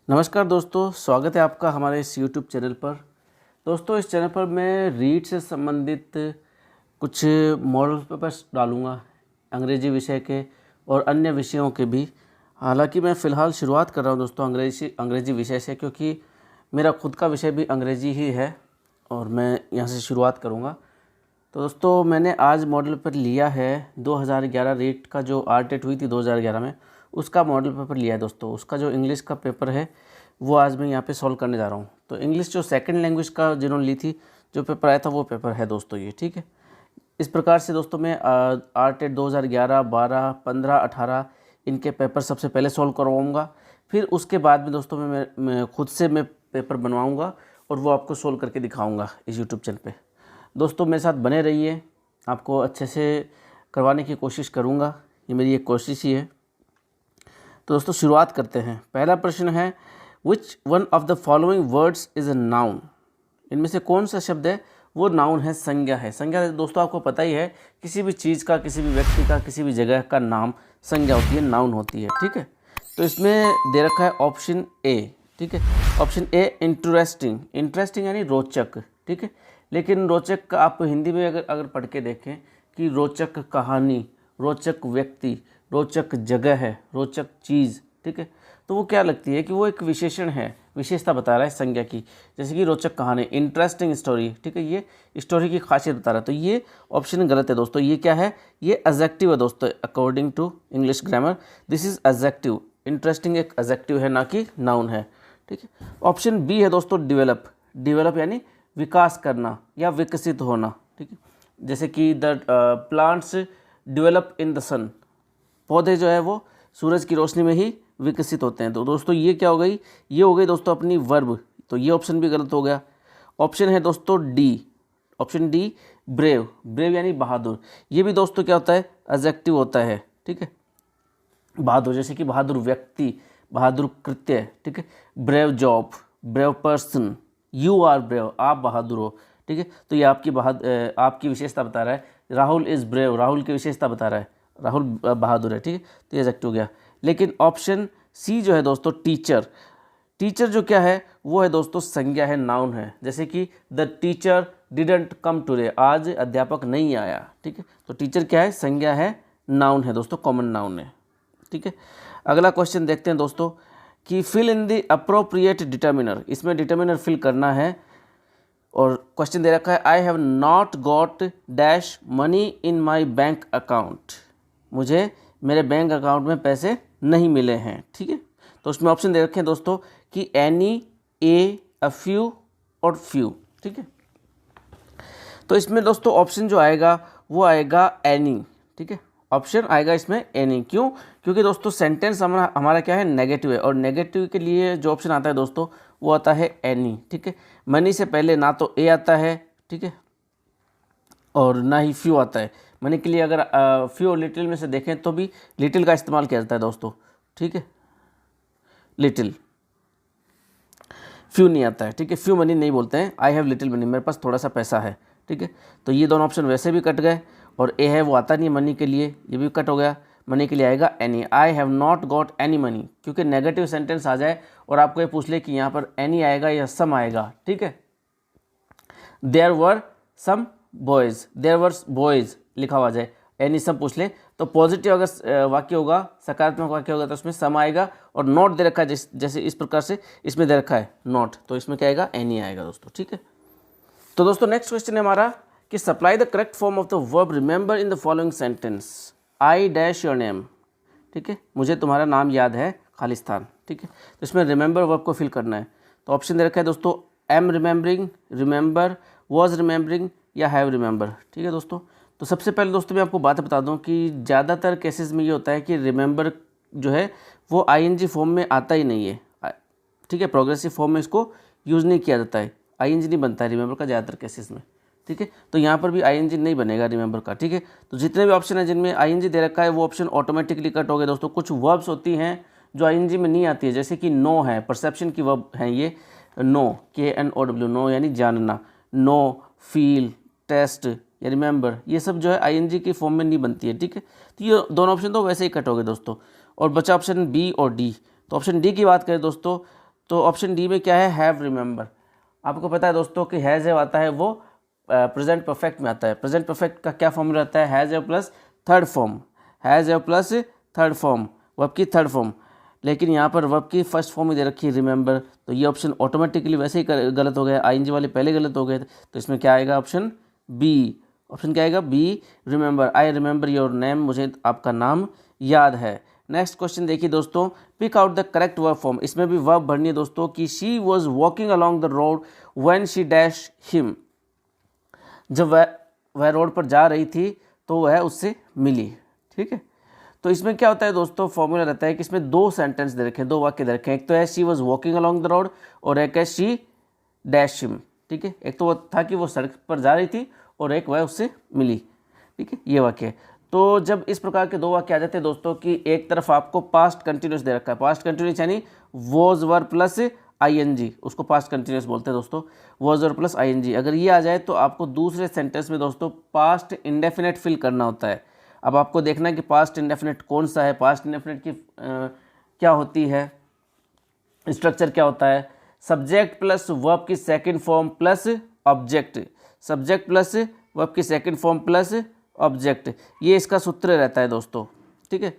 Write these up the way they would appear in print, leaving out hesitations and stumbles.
नमस्कार दोस्तों, स्वागत है आपका हमारे इस यूट्यूब चैनल पर। दोस्तों, इस चैनल पर मैं रीड से संबंधित कुछ मॉडल पेपर्स डालूँगा, अंग्रेजी विषय के और अन्य विषयों के भी। हालांकि मैं फ़िलहाल शुरुआत कर रहा हूं दोस्तों अंग्रेजी विषय से, क्योंकि मेरा खुद का विषय भी अंग्रेजी ही है और मैं यहां से शुरुआत करूंगा। तो दोस्तों, मैंने आज मॉडल पेपर लिया है 2011 रीट का, जो आरटेट हुई थी 2011 में, उसका मॉडल पेपर लिया है दोस्तों। उसका जो इंग्लिश का पेपर है वो आज मैं यहाँ पे सॉल्व करने जा रहा हूँ। तो इंग्लिश जो सेकंड लैंग्वेज का जिन्होंने ली थी, जो पेपर आया था, वो पेपर है दोस्तों ये, ठीक है। इस प्रकार से दोस्तों मैं आरटेट 2011, 12, 15, 18 इनके पेपर सबसे पहले सॉल्व करवाऊँगा। फिर उसके बाद में दोस्तों मैं खुद से मैं पेपर बनवाऊँगा और वो आपको सॉल्व करके दिखाऊँगा इस यूट्यूब चैनल पर। दोस्तों, मेरे साथ बने रहिए, आपको अच्छे से करवाने की कोशिश करूँगा, ये मेरी एक कोशिश ही है। तो दोस्तों शुरुआत करते हैं। पहला प्रश्न है, विच one of the following words is a noun. इनमें से कौन सा शब्द है वो नाउन है, संज्ञा है। संज्ञा दोस्तों आपको पता ही है, किसी भी चीज़ का, किसी भी व्यक्ति का, किसी भी जगह का नाम संज्ञा होती है, नाउन होती है, ठीक है। तो इसमें दे रखा है ऑप्शन ए, ठीक है। Option A interesting. इंटरेस्टिंग यानी रोचक, ठीक है। लेकिन रोचक आप हिंदी में अगर पढ़ के देखें कि रोचक कहानी, रोचक व्यक्ति, रोचक जगह है, रोचक चीज़, ठीक है, तो वो क्या लगती है कि वो एक विशेषण है, विशेषता बता रहा है संज्ञा की। जैसे कि रोचक कहानी, इंटरेस्टिंग स्टोरी, ठीक है, ये स्टोरी की खासियत बता रहा है। तो ये ऑप्शन गलत है दोस्तों। ये क्या है? ये एडजेक्टिव है दोस्तों, according to English grammar this is adjective. Interesting एक एडजेक्टिव है, ना कि नाउन है, ठीक है। ऑप्शन बी है दोस्तों डिवेलप। डिवेलप यानी विकास करना या विकसित होना, ठीक है। जैसे कि the plants develop in the sun. पौधे जो है वो सूरज की रोशनी में ही विकसित होते हैं। तो दोस्तों ये क्या हो गई? ये हो गई दोस्तों अपनी वर्ब। तो ये ऑप्शन भी गलत हो गया। ऑप्शन है दोस्तों D, option D brave. Brave यानी बहादुर। ये भी दोस्तों क्या होता है? एडजेक्टिव होता है, ठीक है। बहादुर, जैसे कि बहादुर व्यक्ति, बहादुर कृत्य, ठीक है। Brave job, brave person, you are brave, आप बहादुर हो, ठीक है। तो ये आपकी विशेषता बता रहा है। राहुल इज़ ब्रेव, राहुल की विशेषता बता रहा है, राहुल बहादुर है, ठीक है। तो ये एडजेक्टिव हो गया। लेकिन ऑप्शन सी जो है दोस्तों टीचर, टीचर जो क्या है वो है दोस्तों संज्ञा है, नाउन है। जैसे कि the teacher didn't come today, आज अध्यापक नहीं आया, ठीक है। तो टीचर क्या है? संज्ञा है, नाउन है दोस्तों, कॉमन नाउन है, ठीक है। अगला क्वेश्चन देखते हैं दोस्तों कि fill in the appropriate determiner. इसमें डिटर्मिनर फिल करना है और क्वेश्चन दे रखा है, I have not got dash money in my bank account. मुझे मेरे बैंक अकाउंट में पैसे नहीं मिले हैं, ठीक है। तो उसमें ऑप्शन दे रखे हैं दोस्तों कि एनी, ए, अ फ्यू और फ्यू, ठीक है। तो इसमें दोस्तों ऑप्शन जो आएगा वो आएगा एनी, ठीक है। ऑप्शन आएगा इसमें एनी। क्यों? क्योंकि दोस्तों सेंटेंस हमारा क्या है? नेगेटिव है, और नेगेटिव के लिए जो ऑप्शन आता है दोस्तों वो आता है एनी, ठीक है। मनी से पहले ना तो ए आता है, ठीक है, और ना ही फ्यू आता है। मनी के लिए अगर फ्यू और लिटिल में से देखें तो भी लिटिल का इस्तेमाल किया जाता है दोस्तों, ठीक है। लिटिल, फ्यू नहीं आता है, ठीक है। फ्यू मनी नहीं बोलते हैं, आई हैव लिटिल मनी, मेरे पास थोड़ा सा पैसा है, ठीक है। तो ये दोनों ऑप्शन वैसे भी कट गए, और ए है वो आता नहीं है मनी के लिए, ये भी कट हो गया। मनी के लिए आएगा any. I have not got any money, क्योंकि नेगेटिव सेंटेंस आ जाए और आपको ये पूछ ले कि यहाँ पर एनी आएगा या सम आएगा, ठीक है। There were some boys, there were boys लिखा हुआ जाए, एनी सम पूछ ले तो पॉजिटिव अगर वाक्य होगा, सकारात्मक वाक्य होगा, तो उसमें सम आएगा। और नॉट दे रखा है, जैसे इस प्रकार से इसमें दे रखा है नॉट, तो इसमें क्या आएगा? एनी आएगा दोस्तों, ठीक है। तो दोस्तों नेक्स्ट क्वेश्चन है हमारा कि supply the correct form of the verb remember in the following sentence. I dash your name, ठीक है, मुझे तुम्हारा नाम याद है, खालिस्तान, ठीक है। तो इसमें रिमेंबर वर्ब को फिल करना है। तो ऑप्शन दे रखा है दोस्तों am remembering, remember, was remembering या हैव रिमेंबर, ठीक है दोस्तों। तो सबसे पहले दोस्तों मैं आपको बात बता दूं कि ज़्यादातर केसेस में ये होता है कि रिमेंबर जो है वो आईएनजी फॉर्म में आता ही नहीं है, ठीक है। प्रोग्रेसिव फॉर्म में इसको यूज़ नहीं किया जाता है, आईएनजी नहीं बनता है रिमेंबर का ज़्यादातर केसेस में, ठीक है। तो यहाँ पर भी आईएनजी नहीं बनेगा रिमेंबर का, ठीक है। तो जितने भी ऑप्शन है जिनमें आईएनजी दे रखा है वो ऑप्शन ऑटोमेटिकली कट हो गए दोस्तों। कुछ वर्ब्स होती हैं जो आईएनजी में नहीं आती है, जैसे कि नो है, परसेप्शन की वर्ब है ये, नो, KNOW, नो यानी जानना, नो, फील, टेस्ट या रिमेंबर, ये सब जो है आईएनजी की फॉर्म में नहीं बनती है, ठीक है। तो ये दोनों ऑप्शन तो वैसे ही कट हो गए दोस्तों, और बचा ऑप्शन बी और डी। तो ऑप्शन डी की बात करें दोस्तों तो ऑप्शन डी में क्या है, हैव रिमेंबर। आपको पता है दोस्तों कि हैज़ हैव आता है वो प्रेजेंट परफेक्ट में आता है। प्रेजेंट परफेक्ट का क्या फॉर्मूला रहता है, has have plus third form, has have plus third form, verb की थर्ड फॉर्म। लेकिन यहाँ पर वर्ब की फर्स्ट फॉर्म ही दे रखी है रिमेंबर, तो ये ऑप्शन ऑटोमेटिकली वैसे ही गलत हो गया, आईएनजी वाले पहले गलत हो गए थे। तो इसमें क्या आएगा, ऑप्शन बी। ऑप्शन क्या आएगा, B, remember. I remember your name, मुझे आपका नाम याद है। नेक्स्ट क्वेश्चन देखिए दोस्तों, pick out the correct verb form. इसमें भी वर्ब भरनी है दोस्तों कि she was walking along the road when she dash him. जब वह रोड पर जा रही थी तो वह उससे मिली। ठीक है, तो इसमें क्या होता है दोस्तों, फॉर्मूला रहता है कि इसमें दो सेंटेंस दे रखे हैं, दो वाक्य दे रखे हैं। एक तो है she was walking along the road और एक है शी डैश हिम। ठीक है, एक तो वो था कि वो सड़क पर जा रही थी और एक वह उससे मिली। ठीक है, ये वाक्य। तो जब इस प्रकार के दो वाक्य आ जाते हैं दोस्तों कि एक तरफ आपको पास्ट कंटिन्यूस दे रखा है, पास्ट कंटिन्यूस यानी वॉज वर प्लस आईएनजी, उसको पास्ट कंटिन्यूस बोलते हैं दोस्तों, वॉज वर प्लस आईएनजी। अगर ये आ जाए तो आपको दूसरे सेंटेंस में दोस्तों पास्ट इंडेफिनेट फिल करना होता है। अब आपको देखना है कि पास्ट इंडेफिनेट कौन सा है, पास्ट इंडेफिनेट की क्या होती है, स्ट्रक्चर क्या होता है, सब्जेक्ट प्लस वर्ब की second form plus object, subject plus verb की सेकंड फॉर्म प्लस ऑब्जेक्ट, ये इसका सूत्र रहता है दोस्तों। ठीक है,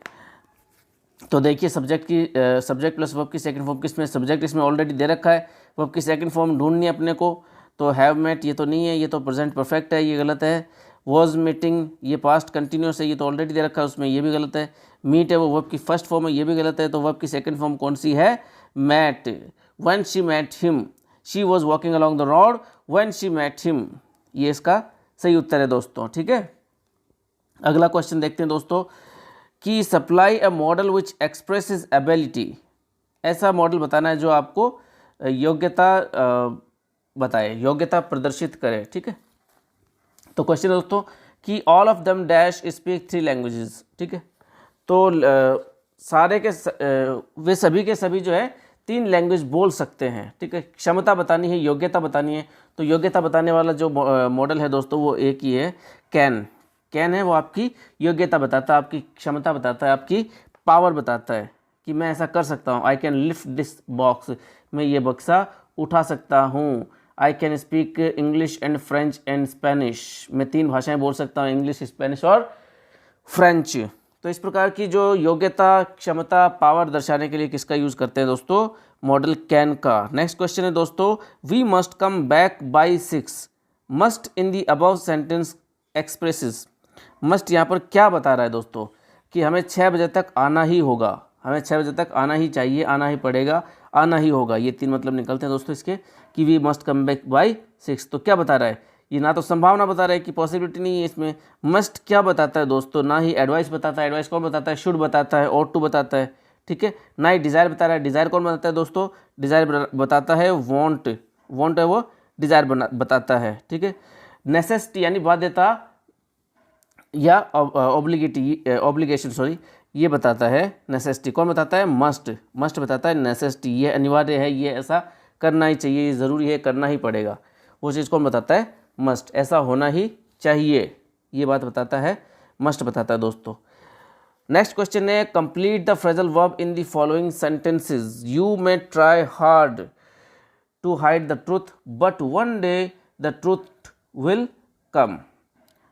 तो देखिए सब्जेक्ट प्लस वर्ब की सेकंड फॉर्म किसमें, सब्जेक्ट इसमें ऑलरेडी दे रखा है, वर्ब की सेकंड फॉर्म ढूंढनी है अपने को। तो हैव मेट ये तो नहीं है, ये तो प्रेजेंट परफेक्ट है, ये गलत है। वॉज मीटिंग ये पास्ट कंटिन्यूस है, ये तो ऑलरेडी दे रखा है उसमें, ये भी गलत है। मीट है वो वर्ब की फर्स्ट फॉर्म है, ये भी गलत है। तो वर्ब की सेकंड फॉर्म कौन सी है, met. When she met him, she was walking along the road when she met him, ये इसका सही उत्तर है दोस्तों। ठीक है, अगला क्वेश्चन देखते हैं दोस्तों कि supply a model which expresses ability. ऐसा मॉडल बताना है जो आपको योग्यता बताए, योग्यता प्रदर्शित करे। ठीक है, तो क्वेश्चन दोस्तों कि all of them dash speak 3 languages. ठीक है, तो सारे के वे सभी के सभी जो है 3 लैंग्वेज बोल सकते हैं। ठीक है, क्षमता बतानी है, योग्यता बतानी है। तो योग्यता बताने वाला जो मॉडल है दोस्तों वो एक ही है, कैन। कैन है वो आपकी योग्यता बताता है, आपकी क्षमता बताता है, आपकी पावर बताता है कि मैं ऐसा कर सकता हूँ। I can lift this box, मैं ये बक्सा उठा सकता हूँ। I can speak English and French and Spanish, मैं 3 भाषाएं बोल सकता हूँ, इंग्लिश, स्पेनिश और फ्रेंच। तो इस प्रकार की जो योग्यता, क्षमता, पावर दर्शाने के लिए किसका यूज़ करते हैं दोस्तों, मॉडल कैन का। नेक्स्ट क्वेश्चन है दोस्तों, we must come back by 6, must in the above sentence expresses. Must यहाँ पर क्या बता रहा है दोस्तों कि हमें 6 बजे तक आना ही होगा, हमें 6 बजे तक आना ही चाहिए, आना ही पड़ेगा, आना ही होगा। ये 3 मतलब निकलते हैं दोस्तों इसके कि we must come back by 6। तो क्या बता रहा है, ये ना तो संभावना बता रहा है कि पॉसिबिलिटी नहीं है इसमें। मस्ट क्या बताता है दोस्तों, ना ही एडवाइस बताता है, एडवाइस कौन बताता है, शुड बताता है, और टू बताता है। ठीक है, ना ही डिज़ायर बता रहा है, डिज़ायर कौन बताता है दोस्तों, डिज़ायर बताता है वॉन्ट, वॉन्ट है वो डिज़ायर बताता है। ठीक है, नेसेसिटी यानी बाध्यता या ऑब्लिगेशन सॉरी, ये बताता है नेसेसिटी। कौन बताता है, मस्ट, मस्ट बताता है नेसेसिटी, ये अनिवार्य है, ये ऐसा करना ही चाहिए, ये ज़रूरी है, करना ही पड़ेगा। वो चीज़ कौन बताता है, मस्ट, ऐसा होना ही चाहिए, ये बात बताता है, मस्ट बताता है दोस्तों। नेक्स्ट क्वेश्चन है, complete the phrasal verb in the following sentences. You may try hard to hide the truth but one day the truth will come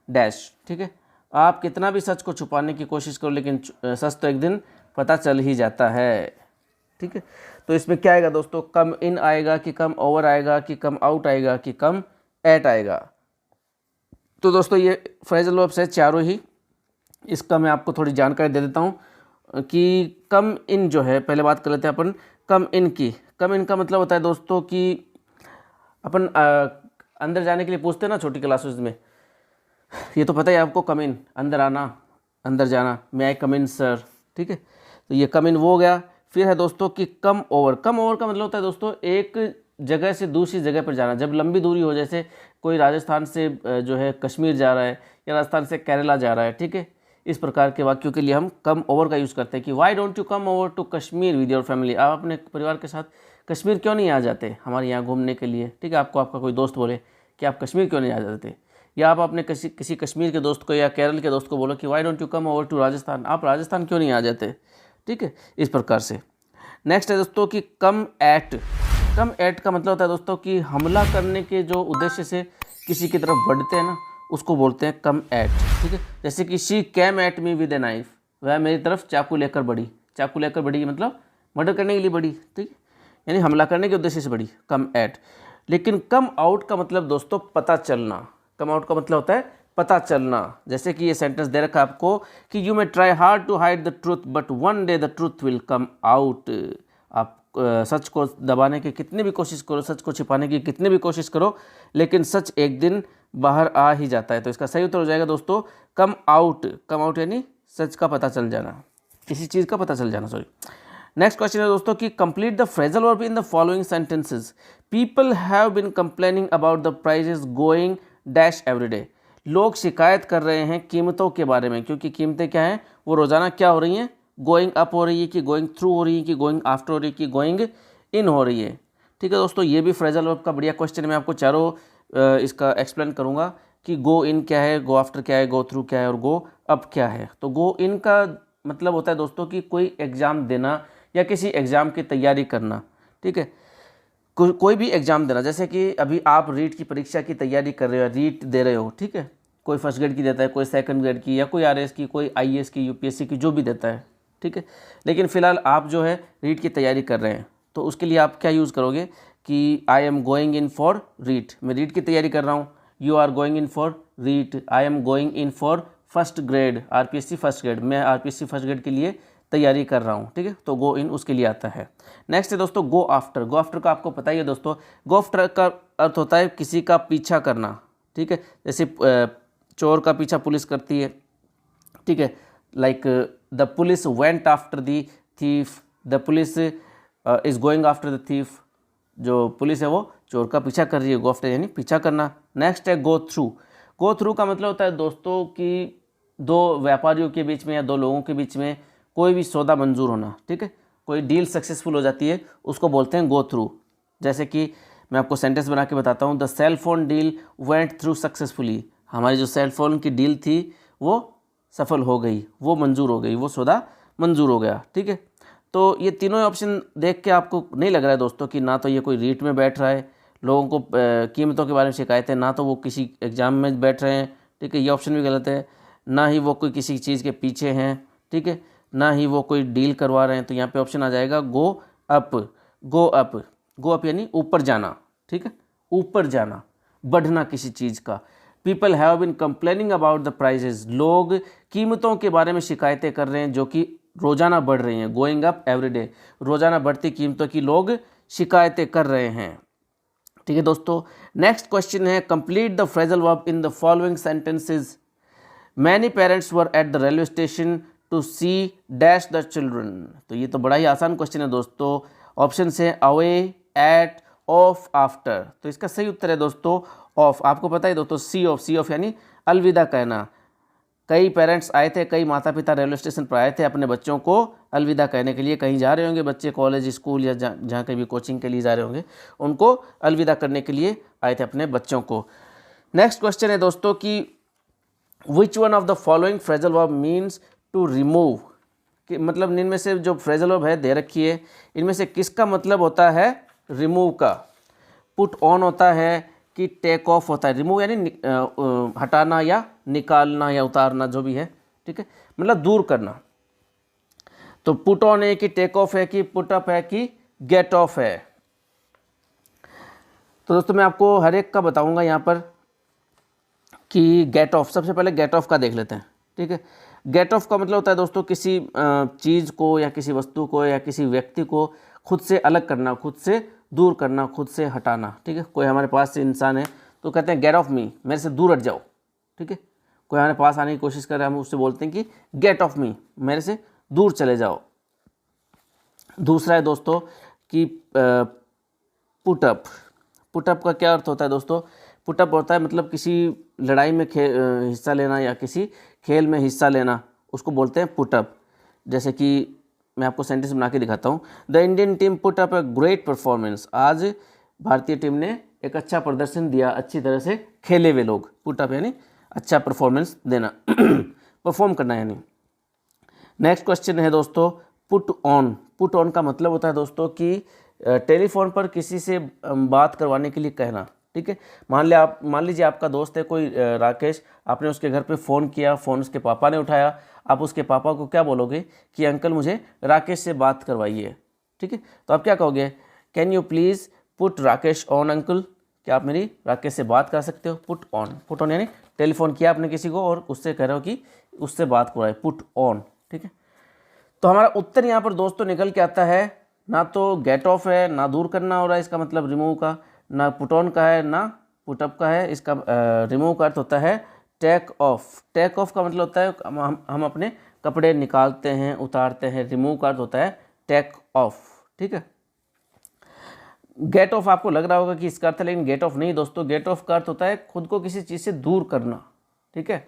dash. ठीक है, आप कितना भी सच को छुपाने की कोशिश करो लेकिन सच तो एक दिन पता चल ही जाता है। ठीक है, तो इसमें क्या आएगा दोस्तों, कम इन आएगा कि कम ओवर आएगा कि कम आउट आएगा कि कम एट आएगा। तो दोस्तों ये फ्रेजल वर्ब्स है चारों ही। इसका मैं आपको थोड़ी जानकारी दे देता हूँ कि कम इन जो है, पहले बात कर लेते हैं अपन कम इन की। कम इन का मतलब होता है दोस्तों कि अपन अंदर जाने के लिए पूछते हैं ना छोटी क्लासेस में, ये तो पता है आपको, कम इन अंदर आना, अंदर जाना, मे आई कम इन सर। ठीक है, तो ये कम इन वो हो गया। फिर है दोस्तों कि कम ओवर। कम ओवर का मतलब होता है दोस्तों एक जगह से दूसरी जगह पर जाना, जब लंबी दूरी हो, जैसे कोई राजस्थान से जो है कश्मीर जा रहा है या राजस्थान से केरला जा रहा है। ठीक है, इस प्रकार के वाक्यों के लिए हम कम ओवर का यूज़ करते हैं कि why don't you come over to Kashmir with your family. आप अपने परिवार के साथ कश्मीर क्यों नहीं आ जाते हमारे यहाँ घूमने के लिए। ठीक है, आपको आपका कोई दोस्त बोले कि आप कश्मीर क्यों नहीं आ जाते, या आप अपने किसी कश्मीर के दोस्त को या केरल के दोस्त को बोलो कि why don't you come over to Rajasthan, आप राजस्थान क्यों नहीं आ जाते। ठीक है, इस प्रकार से। नेक्स्ट है दोस्तों कि कम एट। कम एट का मतलब होता है दोस्तों कि हमला करने के जो उद्देश्य से किसी की तरफ बढ़ते हैं ना, उसको बोलते हैं कम एट। ठीक है, जैसे कि she came at me with a knife, वह मेरी तरफ चाकू लेकर बढ़ी। चाकू लेकर बढ़ी मतलब मर्डर करने के लिए बढ़ी, ठीक, यानी हमला करने के उद्देश्य से बढ़ी, कम एट। लेकिन कम आउट का मतलब दोस्तों पता चलना। कम आउट का मतलब होता है पता चलना। जैसे कि ये सेंटेंस दे रखा है आपको कि you may try hard to hide the truth but one day the truth will come out. आप सच को दबाने की कितनी भी कोशिश करो, सच को छिपाने की कितनी भी कोशिश करो, लेकिन सच एक दिन बाहर आ ही जाता है। तो इसका सही उत्तर हो जाएगा दोस्तों कम आउट। कम आउट यानी सच का पता चल जाना, किसी चीज़ का पता चल जाना, सॉरी। नेक्स्ट क्वेश्चन है दोस्तों कि complete the phrasal verb in the following sentences. People have been complaining about the prices going dash everyday. लोग शिकायत कर रहे हैं कीमतों के बारे में, क्योंकि कीमतें क्या हैं, वो रोज़ाना क्या हो रही हैं, गोइंग अप हो रही है, कि गोइंग थ्रू हो रही है, कि गोइंग आफ्टर हो रही है, कि गोइंग इन हो रही है। ठीक है दोस्तों, ये भी फ्रेजल वर्ब का बढ़िया क्वेश्चन है। मैं आपको चारों इसका एक्सप्लेन करूँगा कि गो इन क्या है, गो आफ्टर क्या है, गो थ्रू क्या है और गो अप क्या है। तो गो इन का मतलब होता है दोस्तों कि कोई एग्ज़ाम देना या किसी एग्ज़ाम की तैयारी करना। ठीक है, कोई भी एग्ज़ाम देना, जैसे कि अभी आप रीट की परीक्षा की तैयारी कर रहे हो, रीट दे रहे हो, ठीक है, कोई फर्स्ट ग्रेड की देता है, कोई सेकंड ग्रेड की, या कोई आरएस की, कोई आईएएस की, यूपीएससी की, जो भी देता है। ठीक है, लेकिन फ़िलहाल आप जो है रीट की तैयारी कर रहे हैं, तो उसके लिए आप क्या यूज़ करोगे कि I am going in for REET, मैं रीट की तैयारी कर रहा हूँ। You are going in for REET, I am going in for first grade, RPSC first grade, मैं आरपीएससी फर्स्ट ग्रेड के लिए तैयारी कर रहा हूँ। ठीक है, तो गो इन उसके लिए आता है। नेक्स्ट है दोस्तों गो आफ्टर। गो आफ्टर का आपको पता ही है दोस्तों, गो आफ्टर का अर्थ होता है किसी का पीछा करना। ठीक है, जैसे चोर का पीछा पुलिस करती है। ठीक है, like the police went after the thief, the police is going after the thief. जो पुलिस है वो चोर का पीछा कर रही है, गो आफ्टर यानी पीछा करना। नेक्स्ट है गो थ्रू। गो थ्रू का मतलब होता है दोस्तों कि दो व्यापारियों के बीच में या दो लोगों के बीच में कोई भी सौदा मंजूर होना। ठीक है, कोई डील सक्सेसफुल हो जाती है, उसको बोलते हैं गो थ्रू। जैसे कि मैं आपको सेंटेंस बना के बताता हूँ, the cell phone deal went through successfully. हमारी जो सेल फोन की डील थी वो सफल हो गई, वो मंजूर हो गई, वो सौदा मंजूर हो गया। ठीक है, तो ये तीनों ऑप्शन देख के आपको नहीं लग रहा है दोस्तों कि ना तो ये कोई रीट में बैठ रहा है, लोगों को कीमतों के बारे में शिकायत है, ना तो वो किसी एग्ज़ाम में बैठ रहे हैं। ठीक है, ये ऑप्शन भी गलत है। ना ही वो कोई किसी चीज़ के पीछे हैं। ठीक है, ना ही वो कोई डील करवा रहे हैं। तो यहाँ पे ऑप्शन आ जाएगा go up. Go up, go up यानी ऊपर जाना। ठीक है, ऊपर जाना, बढ़ना किसी चीज़ का। People have been complaining about the prices. लोग कीमतों के बारे में शिकायतें कर रहे हैं जो कि रोज़ाना बढ़ रही हैं। गोइंग अप एवरी डे, रोज़ाना बढ़ती कीमतों की लोग शिकायतें कर रहे हैं। ठीक है दोस्तों, नेक्स्ट क्वेश्चन है complete the phrasal verb in the following sentences. Many parents were at the railway station to see dash the children. तो ये तो बड़ा ही आसान क्वेश्चन है दोस्तों। ऑप्शन है अवे, एट, ऑफ, आफ्टर। तो इसका सही उत्तर है दोस्तों ऑफ। आपको पता है दोस्तों सी ऑफ, सी ऑफ यानी अलविदा कहना। कई पेरेंट्स आए थे, कई माता पिता रेलवे स्टेशन पर आए थे अपने बच्चों को अलविदा कहने के लिए। कहीं जा रहे होंगे बच्चे, कॉलेज, स्कूल या जहाँ कहीं भी कोचिंग के लिए जा रहे होंगे, उनको अलविदा करने के लिए आए थे अपने बच्चों को। नेक्स्ट क्वेश्चन है दोस्तों कि which one of the following phrasal verb means to remove. कि मतलब इनमें से जो फ्रेजल वर्ब है दे रखी है, इनमें से किसका मतलब होता है रिमूव का। पुट ऑन होता है कि टेक ऑफ होता है। रिमूव यानी हटाना या निकालना या उतारना, जो भी है। ठीक है, मतलब दूर करना। तो पुट ऑन है कि टेक ऑफ है कि पुट अप है कि गेट ऑफ है। तो दोस्तों मैं आपको हर एक का बताऊंगा यहाँ पर कि गेट ऑफ। सबसे पहले गेट ऑफ का देख लेते हैं। ठीक है, गेट ऑफ का मतलब होता है दोस्तों किसी चीज़ को या किसी वस्तु को या किसी व्यक्ति को खुद से अलग करना, खुद से दूर करना, खुद से हटाना। ठीक है, कोई हमारे पास से इंसान है तो कहते हैं गेट ऑफ मी, मेरे से दूर हट जाओ। ठीक है, कोई हमारे पास आने की कोशिश कर रहा है, हम उससे बोलते हैं कि गेट ऑफ मी, मेरे से दूर चले जाओ। दूसरा है दोस्तों कि पुटअप। पुटअप का क्या अर्थ होता है दोस्तों, पुटअप होता है मतलब किसी लड़ाई में हिस्सा लेना या किसी खेल में हिस्सा लेना, उसको बोलते हैं पुटअप। जैसे कि मैं आपको सेंटेंस बना के दिखाता हूँ। The Indian team put up a great performance. आज भारतीय टीम ने एक अच्छा प्रदर्शन दिया, अच्छी तरह से खेले वे लोग। पुट अप यानी अच्छा परफॉर्मेंस देना परफॉर्म करना यानी। नेक्स्ट क्वेश्चन है दोस्तों पुट ऑन का मतलब होता है दोस्तों कि टेलीफोन पर किसी से बात करवाने के लिए कहना, ठीक है। मान लीजिए आपका दोस्त है कोई राकेश, आपने उसके घर पे फ़ोन किया, फ़ोन उसके पापा ने उठाया, आप उसके पापा को क्या बोलोगे कि अंकल मुझे राकेश से बात करवाइए, ठीक है। तो आप क्या कहोगे, can you please put Rakesh on uncle, क्या आप मेरी राकेश से बात कर सकते हो। पुट ऑन यानी टेलीफोन किया आपने किसी को और उससे कह रहे हो कि उससे बात करवाए, पुट ऑन, ठीक है। तो हमारा उत्तर यहाँ पर दोस्तों निकल के आता है, ना तो गेट ऑफ है, ना दूर करना हो रहा है इसका मतलब रिमूव का, ना पुट ऑन का है, ना पुट अप का है। इसका रिमूव का अर्थ होता है टेक ऑफ। टेक ऑफ का मतलब होता है हम अपने कपड़े निकालते हैं, उतारते हैं। रिमूव का अर्थ होता है टेक ऑफ, ठीक है। गेट ऑफ आपको लग रहा होगा कि इसका अर्थ है, लेकिन गेट ऑफ नहीं दोस्तों। गेट ऑफ का अर्थ होता है खुद को किसी चीज़ से दूर करना, ठीक है।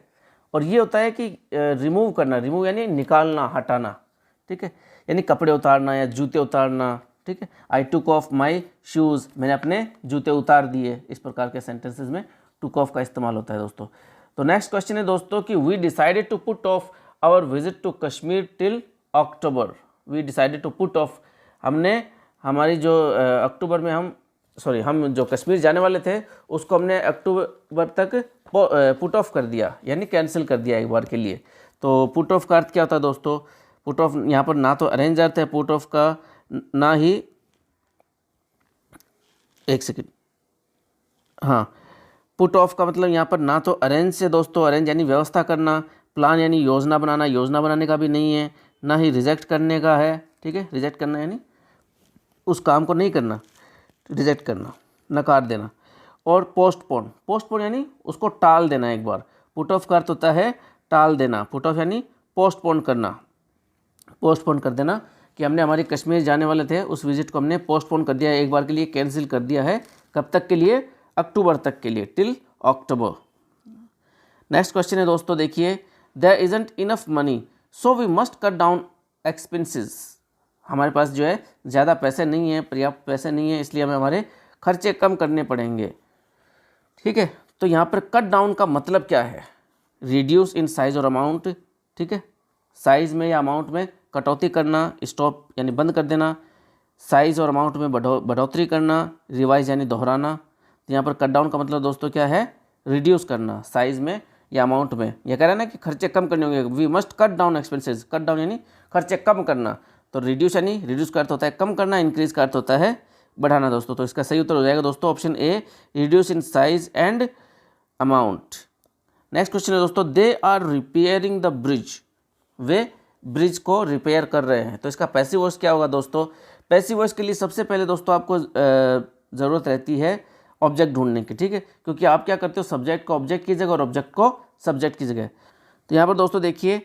और ये होता है कि रिमूव करना, रिमूव यानी निकालना, हटाना, ठीक है। यानी कपड़े उतारना या जूते उतारना, ठीक है। आई टुक ऑफ माई शूज़, मैंने अपने जूते उतार दिए। इस प्रकार के सेंटेंसेस में टुक ऑफ का इस्तेमाल होता है दोस्तों। तो नेक्स्ट क्वेश्चन है दोस्तों कि we decided to put off our visit to Kashmir till October. We decided to put off, हमने हमारी जो अक्टूबर में हम जो कश्मीर जाने वाले थे उसको हमने अक्टूबर तक पुट ऑफ कर दिया, यानी कैंसिल कर दिया एक बार के लिए। तो पुट ऑफ का अर्थ क्या होता है दोस्तों, पुट ऑफ यहाँ पर ना तो अरेंज अर्थ है पुट ऑफ का, ना ही, एक सेकेंड, हाँ, पुट ऑफ का मतलब यहाँ पर ना तो अरेंज से दोस्तों, अरेंज यानी व्यवस्था करना, प्लान यानी योजना बनाना, योजना बनाने का भी नहीं है, ना ही रिजेक्ट करने का है, ठीक है। रिजेक्ट करना यानी उस काम को नहीं करना, रिजेक्ट करना, नकार देना। और पोस्टपोन यानी उसको टाल देना एक बार। पुट ऑफ का अर्थ होता है टाल देना, पुट ऑफ यानी पोस्टपोन करना, पोस्टपोन कर देना कि हमने हमारी कश्मीर जाने वाले थे उस विजिट को हमने पोस्टपोन कर दिया है, एक बार के लिए कैंसिल कर दिया है। कब तक के लिए, अक्टूबर तक के लिए, टिल अक्टूबर। नेक्स्ट क्वेश्चन है दोस्तों देखिए, there isn't enough money so we must cut down expenses. हमारे पास जो है ज़्यादा पैसे नहीं है, पर्याप्त पैसे नहीं है, इसलिए हमें हमारे खर्चे कम करने पड़ेंगे, ठीक है। तो यहाँ पर कट डाउन का मतलब क्या है, रिड्यूस इन साइज और अमाउंट, ठीक है। साइज़ में या अमाउंट में कटौती करना, स्टॉप यानी बंद कर देना, साइज़ और अमाउंट में बढ़ोतरी करना, रिवाइज यानी दोहराना। तो यहाँ पर कट डाउन का मतलब दोस्तों क्या है, रिड्यूस करना साइज़ में या अमाउंट में। यह कह रहा है ना कि खर्चे कम करने होंगे, we must cut down expenses. Cut down यानी खर्चे कम करना, तो रिड्यूस यानी रिड्यूस का अर्थ होता है कम करना, इंक्रीज का अर्थ होता है बढ़ाना दोस्तों। तो इसका सही उत्तर हो जाएगा दोस्तों option A, reduce in size and amount. Next question है दोस्तों, they are repairing the bridge. वे ब्रिज को रिपेयर कर रहे हैं। तो इसका पैसिव वॉइस क्या होगा दोस्तों, पैसिव वॉइस के लिए सबसे पहले दोस्तों आपको ज़रूरत रहती है ऑब्जेक्ट ढूंढने की, ठीक है। क्योंकि आप क्या करते हो, सब्जेक्ट को ऑब्जेक्ट की जगह और ऑब्जेक्ट को सब्जेक्ट की जगह। तो यहाँ पर दोस्तों देखिए,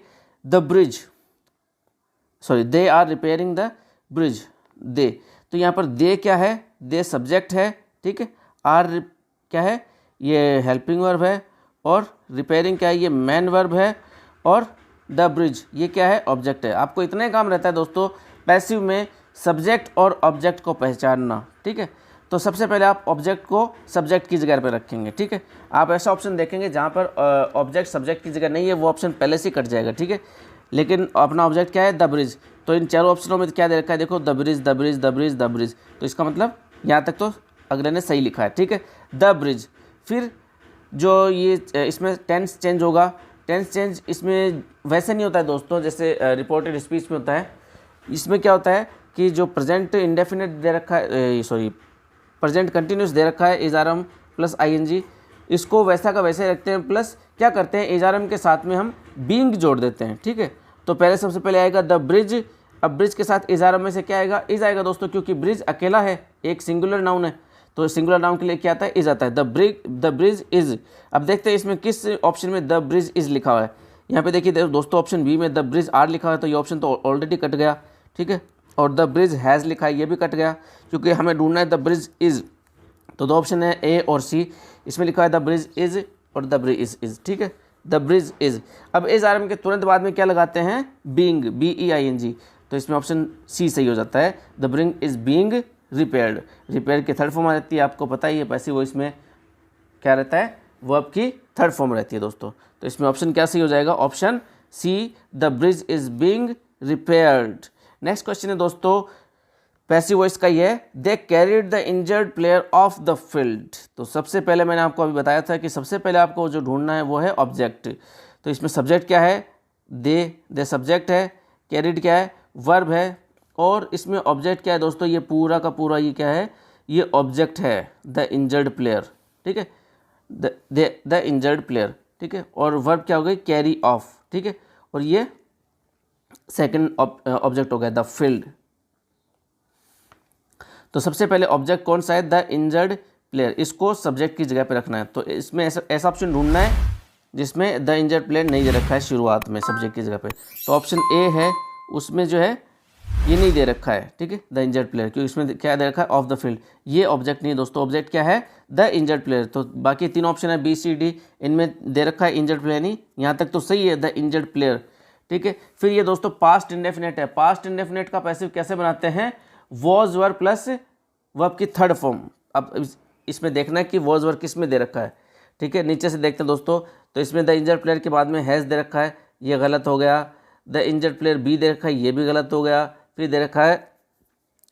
they are repairing the bridge, they. तो यहाँ पर दे क्या है, दे सब्जेक्ट है, ठीक है। आर क्या है, ये हेल्पिंग वर्ब है, और रिपेयरिंग क्या है, ये मेन वर्ब है, और द ब्रिज ये क्या है, ऑब्जेक्ट है। आपको इतना ही काम रहता है दोस्तों पैसिव में, सब्जेक्ट और ऑब्जेक्ट को पहचानना, ठीक है। तो सबसे पहले आप ऑब्जेक्ट को सब्जेक्ट की जगह पर रखेंगे, ठीक है। आप ऐसा ऑप्शन देखेंगे जहाँ पर ऑब्जेक्ट सब्जेक्ट की जगह नहीं है, वो ऑप्शन पहले से ही कट जाएगा, ठीक है। लेकिन अपना ऑब्जेक्ट क्या है, द ब्रिज। तो इन चारों ऑप्शनों में क्या दे रखा है, देखो the bridge the bridge the bridge the bridge. तो इसका मतलब यहाँ तक तो अगले ने सही लिखा है, ठीक है, द ब्रिज। फिर जो ये इसमें टेंस चेंज होगा, टेंस चेंज इसमें वैसे नहीं होता है दोस्तों जैसे रिपोर्टेड स्पीच में होता है। इसमें क्या होता है कि जो प्रेजेंट इंडेफिनिट दे रखा है, प्रेजेंट कंटिन्यूस दे रखा है, इज़ारम प्लस आईएनजी, इसको वैसा का वैसे रखते हैं, प्लस क्या करते हैं, इज़ारम के साथ में हम बीइंग जोड़ देते हैं, ठीक है। तो पहले सबसे पहले आएगा द ब्रिज। अब ब्रिज के साथ इज़ारम में से क्या आएगा, इज आएगा दोस्तों, क्योंकि ब्रिज अकेला है, एक सिंगुलर नाउन है, तो सिंगुलर नाउन के लिए क्या आता है, इज आता है। The bridge is. अब देखते हैं इसमें किस ऑप्शन में द ब्रिज इज लिखा हुआ है। यहाँ पे देखिए दोस्तों ऑप्शन बी में द ब्रिज आर लिखा हुआ है, तो ये ऑप्शन तो ऑलरेडी कट गया, ठीक है। और द ब्रिज हैज़ लिखा है, ये भी कट गया, क्योंकि हमें ढूंढना है द ब्रिज इज। तो दो ऑप्शन है ए और सी, इसमें लिखा है द ब्रिज इज और द ब्रिज इज, ठीक है, द ब्रिज इज। अब इज आरम के तुरंत बाद में क्या लगाते हैं, बीइंग, BEING। तो इसमें ऑप्शन सी सही हो जाता है, the bring is being repaired. Repair की थर्ड फॉर्म आ जाती है, आपको पता ही है, पैसिव वॉइस में क्या रहता है, वर्ब की थर्ड फॉर्म रहती है दोस्तों। तो इसमें ऑप्शन क्या सही हो जाएगा, option C, the bridge is being repaired. Next question है दोस्तों पैसिव वॉइस का, ये है they carried the injured player off the field. तो सबसे पहले मैंने आपको अभी बताया था कि सबसे पहले आपको जो ढूंढना है वो है ऑब्जेक्ट। तो इसमें सब्जेक्ट क्या है, दे सब्जेक्ट है, कैरीड क्या है, वर्ब है, और इसमें ऑब्जेक्ट क्या है दोस्तों, ये पूरा का पूरा ये क्या है, ये ऑब्जेक्ट है द इंजर्ड प्लेयर, ठीक है, द इंजर्ड प्लेयर, ठीक है, और वर्ब क्या हो गई, कैरी ऑफ, ठीक है, और ये सेकंड ऑब्जेक्ट हो गया द फील्ड। तो सबसे पहले ऑब्जेक्ट कौन सा है, द इंजर्ड प्लेयर, इसको सब्जेक्ट की जगह पे रखना है। तो इसमें ऐसा ऑप्शन ढूंढना है जिसमें द इंजर्ड प्लेयर नहीं दे रखा है शुरुआत में सब्जेक्ट की जगह पे। तो ऑप्शन ए है, उसमें जो है ये नहीं दे रखा है, ठीक है, द इंजर्ड प्लेयर, क्योंकि इसमें क्या दे रखा है, ऑफ द फील्ड, ये ऑब्जेक्ट नहीं है दोस्तों, ऑब्जेक्ट क्या है, द इंजर्ड प्लेयर। तो बाकी तीन ऑप्शन है बी सी डी, इनमें दे रखा है इंजर्ड प्लेयर नहीं, यहाँ तक तो सही है, द इंजर्ड प्लेयर, ठीक है। फिर ये दोस्तों पास्ट इंडेफिनेट है, पास्ट इंडेफिनेट का पैसिव कैसे बनाते हैं, वॉज वर्ब प्लस वर्ब की थर्ड फॉर्म। अब इसमें देखना है कि वॉज वर्ब किस में दे रखा है, ठीक है, नीचे से देखते हैं दोस्तों। तो इसमें द इंजर्ड प्लेयर के बाद में हैज़ दे रखा है, ये गलत हो गया। द इंजर्ड प्लेयर बी दे रखा है, ये भी गलत हो गया। फिर दे रखा है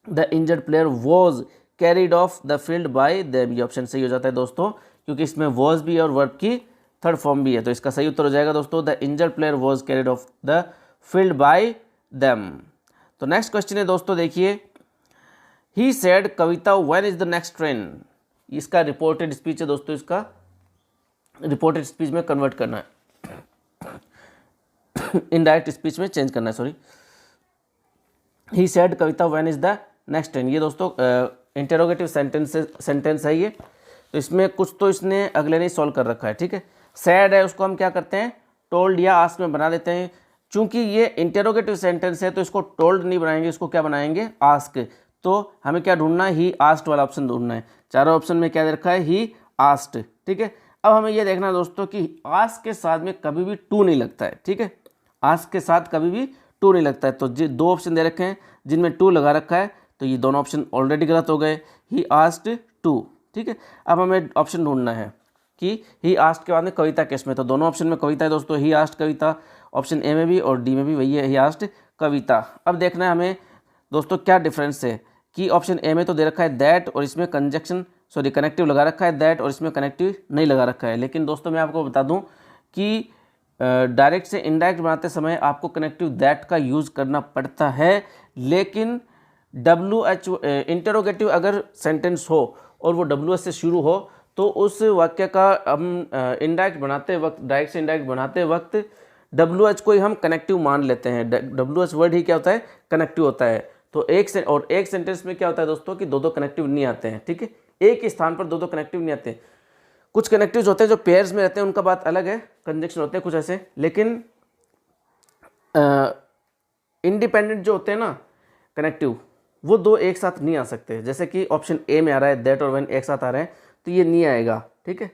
the injured player was carried of the field bye them, ये ऑप्शन सही हो जाता है दोस्तों, क्योंकि इसमें वॉज भी है और वर्ब की थर्ड फॉर्म भी है। तो इसका सही उत्तर हो जाएगा दोस्तों the injured player was carried of the field bye them. तो नेक्स्ट क्वेश्चन है दोस्तों, देखिए, he said Kavita when is the next train. इसका रिपोर्टेड स्पीच है दोस्तों, इसका रिपोर्टेड स्पीच में कन्वर्ट करना है, इनडायरेक्ट स्पीच में चेंज करना है, sorry. He said Kavita when is the next train, ये दोस्तों इंटेरोगेटिव सेंटेंस है ये। तो इसमें कुछ तो इसने अगले ने सॉल्व कर रखा है, ठीक है। सैड है, उसको हम क्या करते हैं, टोल्ड या आस्क में बना देते हैं। चूंकि ये इंटेरोगेटिव सेंटेंस है तो इसको टोल्ड नहीं बनाएंगे, इसको क्या बनाएंगे, आस्क। तो हमें क्या ढूंढना है, ही आस्क्ड वाला ऑप्शन ढूंढना है। चारों ऑप्शन में क्या दे रखा है, ही आस्क्ड, ठीक है। अब हमें ये देखना है दोस्तों कि आस्क के साथ में कभी भी टू नहीं लगता है, ठीक है, आस्क के साथ कभी भी टू नहीं लगता है। तो दो ऑप्शन दे रखे हैं जिनमें टू लगा रखा है, तो ये दोनों ऑप्शन ऑलरेडी गलत हो गए, ही आस्क्ड टू, ठीक है। अब हमें ऑप्शन ढूंढना है कि ही आस्क्ड के बाद में कविता किस में, तो दोनों ऑप्शन में कविता है दोस्तों, ही आस्क्ड कविता, ऑप्शन ए में भी और डी में भी वही है, ही आस्क्ड कविता। अब देखना है हमें दोस्तों क्या डिफरेंस है कि ऑप्शन ए में तो दे रखा है दैट और इसमें कनेक्टिव लगा रखा है दैट और इसमें कनेक्टिव नहीं लगा रखा है। लेकिन दोस्तों मैं आपको बता दूं कि डायरेक्ट से इनडायरेक्ट बनाते समय आपको कनेक्टिव दैट का यूज़ करना पड़ता है, लेकिन WH इंटरोगेटिव अगर सेंटेंस हो और वो WH से शुरू हो तो उस वाक्य का हम इनडायरेक्ट बनाते वक्त, डायरेक्ट से इनडायरेक्ट बनाते वक्त WH को ही हम कनेक्टिव मान लेते हैं। WH वर्ड ही क्या होता है, कनेक्टिव होता है। तो एक सेंटेंस में क्या होता है दोस्तों कि दो कनेक्टिव नहीं आते हैं, ठीक है, एक ही स्थान पर दो कनेक्टिव नहीं आते। कुछ कनेक्टिव्स होते हैं जो पेयर्स में रहते हैं, उनका बात अलग है, कंजक्शन होते हैं कुछ ऐसे, लेकिन इंडिपेंडेंट जो होते हैं ना कनेक्टिव, वो दो एक साथ नहीं आ सकते। जैसे कि ऑप्शन ए में आ रहा है दैट और व्हेन एक साथ आ रहे हैं, तो ये नहीं आएगा, ठीक है,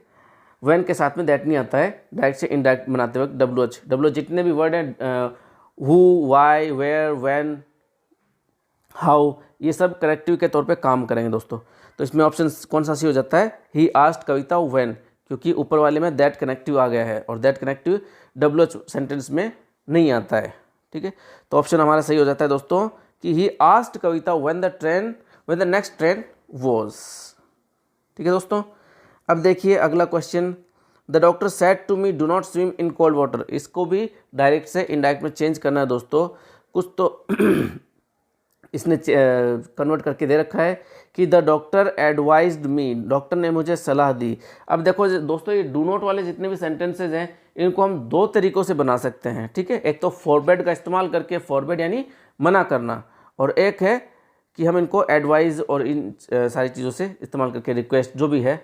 व्हेन के साथ में दैट नहीं आता है डायरेक्ट से इनडायरेक्ट बनाते वक्त। WH जितने भी वर्ड हैं, who, why, where, when, how, ये सब कनेक्टिव के तौर पे काम करेंगे दोस्तों। तो इसमें ऑप्शन कौन सा सी हो जाता है, ही आस्क्ड कविता व्हेन, क्योंकि ऊपर वाले में दैट कनेक्टिव आ गया है और दैट कनेक्टिव WH सेंटेंस में नहीं आता है, ठीक है। तो ऑप्शन हमारा सही हो जाता है दोस्तों कि he asked Kavita when the next train was, ठीक है दोस्तों। अब देखिए अगला क्वेश्चन, the doctor said to me do not swim in cold water. इसको भी डायरेक्ट से इनडायरेक्ट में चेंज करना है दोस्तों। कुछ तो इसने कन्वर्ट करके दे रखा है कि the doctor advised me, doctor ने मुझे सलाह दी। अब देखो दोस्तों, ये डू नॉट वाले जितने भी सेंटेंसेज हैं इनको हम दो तरीक़ों से बना सकते हैं, ठीक है। एक तो फॉरबैड का इस्तेमाल करके, फॉरबैड यानी मना करना, और एक है कि हम इनको एडवाइज और इन सारी चीज़ों से इस्तेमाल करके, रिक्वेस्ट जो भी है।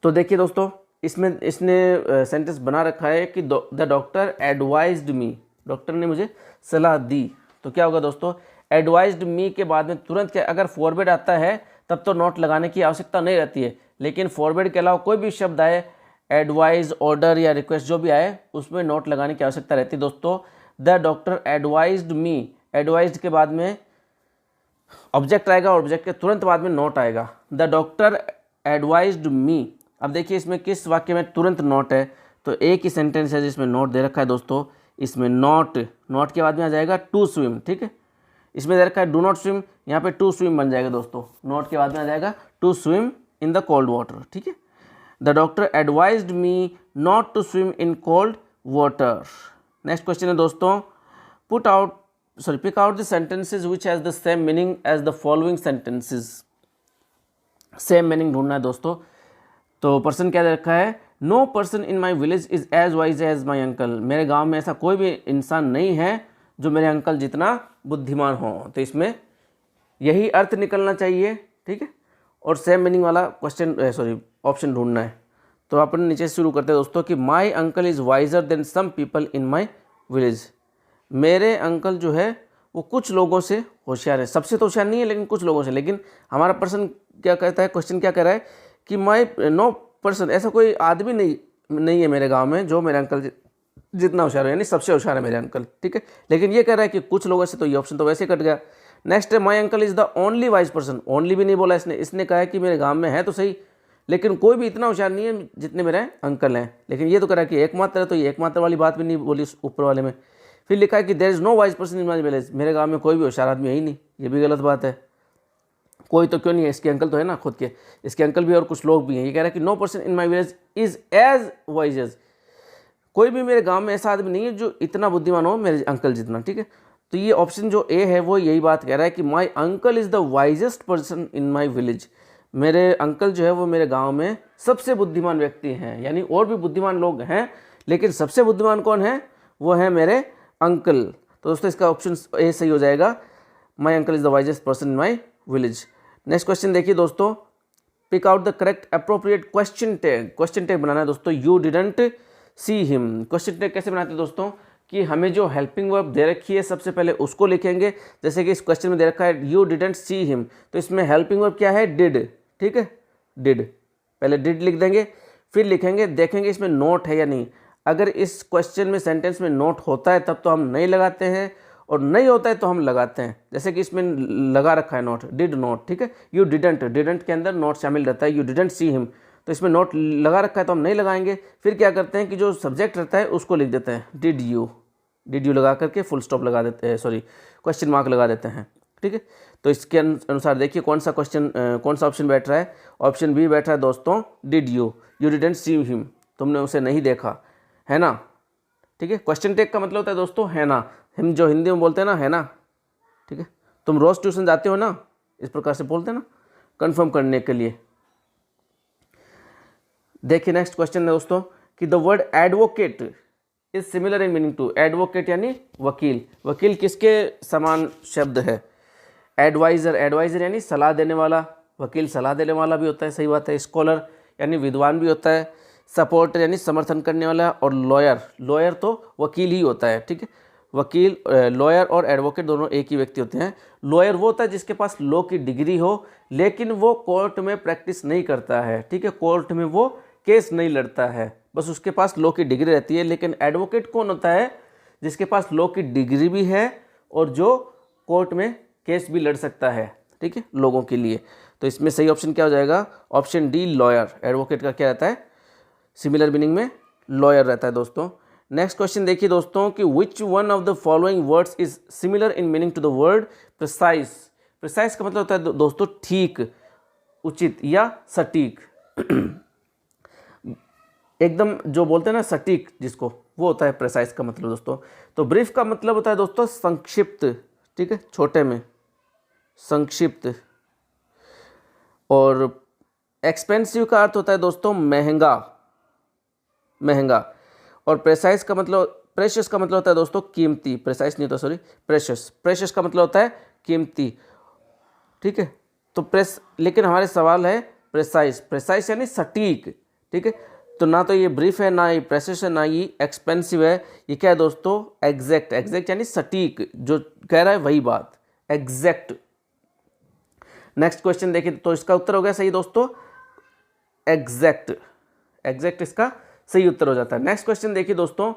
तो देखिए दोस्तों, इसमें इसने सेंटेंस बना रखा है कि the doctor advised me, doctor ने मुझे सलाह दी। तो क्या होगा दोस्तों, एडवाइज्ड मी के बाद में तुरंत क्या, अगर फॉरवर्ड आता है तब तो नोट लगाने की आवश्यकता नहीं रहती है, लेकिन फॉरवर्ड के अलावा कोई भी शब्द आए, एडवाइज, ऑर्डर या रिक्वेस्ट जो भी आए, उसमें नोट लगाने की आवश्यकता रहती है दोस्तों। The doctor advised me, advised के बाद में ऑब्जेक्ट आएगा और ऑब्जेक्ट के तुरंत बाद में नोट आएगा, द डॉक्टर एडवाइज्ड मी। अब देखिए इसमें किस वाक्य में तुरंत नोट है, तो एक ही सेंटेंस है जिसमें नोट दे रखा है दोस्तों, इसमें नॉट के बाद में आ जाएगा टू स्विम, ठीक है। इसमें दे रखा है डू नॉट स्विम, यहाँ पे टू स्विम बन जाएगा दोस्तों, नॉट के बाद में आ जाएगा to swim in the cold water, ठीक है। The doctor advised me not to swim in cold water. Next question है दोस्तों, pick out the sentences which has the same meaning as the following sentences. Same meaning ढूंढना है दोस्तों। तो person क्या दे रखा है, no person in my village is as wise as my uncle. मेरे गांव में ऐसा कोई भी इंसान नहीं है जो मेरे अंकल जितना बुद्धिमान हो। तो इसमें यही अर्थ निकलना चाहिए, ठीक है। और सेम मीनिंग वाला ऑप्शन ढूंढना है। तो अपन नीचे से शुरू करते हैं दोस्तों कि my uncle is wiser than some people in my village. मेरे अंकल जो है वो कुछ लोगों से होशियार है, सबसे तो होशियार नहीं है लेकिन कुछ लोगों से। लेकिन हमारा पर्सन क्या कहता है, क्वेश्चन क्या कह रहा है कि नो पर्सन, ऐसा कोई आदमी नहीं है मेरे गांव में जो मेरे अंकल जितना होशियार है, यानी सबसे होशियार है मेरे अंकल, ठीक है। लेकिन ये कह रहा है कि कुछ लोगों से, तो ये ऑप्शन तो वैसे कट गया। नेक्स्ट है माई uncle is the only wise person. Only भी नहीं बोला इसने कहा है कि मेरे गांव में है तो सही, लेकिन कोई भी इतना होशियार नहीं है जितने मेरे अंकल हैं। लेकिन ये तो कह रहा है कि एकमात्र है, तो ये एकमात्र वाली बात भी नहीं बोली ऊपर वाले में। फिर लिखा है कि there is no wise person in my village. मेरे गाँव में कोई भी होशियार आदमी है ही नहीं, ये भी गलत बात है। कोई तो क्यों नहीं है, इसके अंकल तो है ना खुद के, इसके अंकल भी और कुछ लोग भी हैं। ये कह रहा है कि no person in my village is as wise as. कोई भी मेरे गांव में ऐसा आदमी नहीं है जो इतना बुद्धिमान हो मेरे अंकल जितना, ठीक है। तो ये ऑप्शन जो ए है वो यही बात कह रहा है कि my uncle is the wisest person in my village. मेरे अंकल जो है वो मेरे गाँव में सबसे बुद्धिमान व्यक्ति हैं। यानी और भी बुद्धिमान लोग हैं, लेकिन सबसे बुद्धिमान कौन है, वो है मेरे अंकल। तो दोस्तों इसका ऑप्शन ए सही हो जाएगा, my uncle is the wisest person in my village. Next question देखिए दोस्तों, pick out the correct appropriate question tag. Question tag बनाना है दोस्तों, you didn't see him. Question tag कैसे बनाते हैं दोस्तों कि हमें जो हेल्पिंग वर्ब दे रखी है सबसे पहले उसको लिखेंगे। जैसे कि इस क्वेश्चन में दे रखा है यू डिडंट सी हिम, तो इसमें हेल्पिंग वर्ब क्या है, डिड, ठीक है, डिड। पहले डिड लिख देंगे, फिर लिखेंगे, देखेंगे इसमें नोट है या नहीं। अगर इस क्वेश्चन में सेंटेंस में नोट होता है तब तो हम नहीं लगाते हैं, और नहीं होता है तो हम लगाते हैं। जैसे कि इसमें लगा रखा है नोट, डिड नोट, ठीक है। यू डिडंट के अंदर नोट शामिल रहता है, यू डिडंट सी हिम, तो इसमें नोट लगा रखा है तो हम नहीं लगाएंगे। फिर क्या करते हैं कि जो सब्जेक्ट रहता है उसको लिख देते हैं, डिड यू लगा करके फुल स्टॉप लगा देते हैं, क्वेश्चन मार्क लगा देते हैं, ठीक है। तो इसके अनुसार देखिए कौन सा ऑप्शन बैठ रहा है। ऑप्शन बी बैठ रहा है दोस्तों, did you didn't see him, तुमने उसे नहीं देखा, है ना, ठीक है। क्वेश्चन टैग का मतलब होता है दोस्तों है ना, हम जो हिंदी में बोलते हैं ना, है ना, ठीक है। तुम रोज ट्यूशन जाते हो ना, इस प्रकार से बोलते हैं ना कंफर्म करने के लिए। देखिए नेक्स्ट क्वेश्चन है दोस्तों कि the word advocate is similar in meaning to. Advocate यानी वकील, वकील किसके समान शब्द है, एडवाइजर यानी सलाह देने वाला, वकील सलाह देने वाला भी होता है, सही बात है। स्कॉलर यानी विद्वान भी होता है, सपोर्टर यानी समर्थन करने वाला, और लॉयर तो वकील ही होता है, ठीक है। वकील, लॉयर और एडवोकेट दोनों एक ही व्यक्ति होते हैं। लॉयर वो होता है जिसके पास लॉ की डिग्री हो, लेकिन वो कोर्ट में प्रैक्टिस नहीं करता है, ठीक है, कोर्ट में वो केस नहीं लड़ता है, बस उसके पास लॉ की डिग्री रहती है। लेकिन एडवोकेट कौन होता है, जिसके पास लॉ की डिग्री भी है और जो कोर्ट में केस भी लड़ सकता है, ठीक है, लोगों के लिए। तो इसमें सही ऑप्शन क्या हो जाएगा, ऑप्शन डी लॉयर। एडवोकेट का क्या रहता है, सिमिलर मीनिंग में लॉयर रहता है दोस्तों। नेक्स्ट क्वेश्चन देखिए दोस्तों कि which one of the following words is similar in meaning to the word precise. Precise का मतलब होता है दोस्तों ठीक, उचित या सटीक। एकदम जो बोलते हैं ना सटीक जिसको, वो होता है प्रिसाइज का मतलब दोस्तों। तो ब्रीफ का मतलब होता है दोस्तों संक्षिप्त, ठीक है, छोटे में संक्षिप्त। और एक्सपेंसिव का अर्थ होता है दोस्तों महंगा। और प्रेसाइज का मतलब, प्रेशियस का मतलब होता है दोस्तों कीमती। प्रेसाइज नहीं होता, प्रेशियस का मतलब होता है कीमती, ठीक है। तो लेकिन हमारे सवाल है प्रेसाइज यानी सटीक, ठीक है। तो ना तो ये ब्रीफ है, ना ये प्रेशियस है, ना ये एक्सपेंसिव है। ये क्या है दोस्तों, एग्जैक्ट यानी सटीक, जो कह रहा है वही बात, एग्जैक्ट। नेक्स्ट क्वेश्चन देखिए, तो इसका उत्तर हो गया सही दोस्तों, एग्जैक्ट इसका सही उत्तर हो जाता है। नेक्स्ट क्वेश्चन देखिए दोस्तों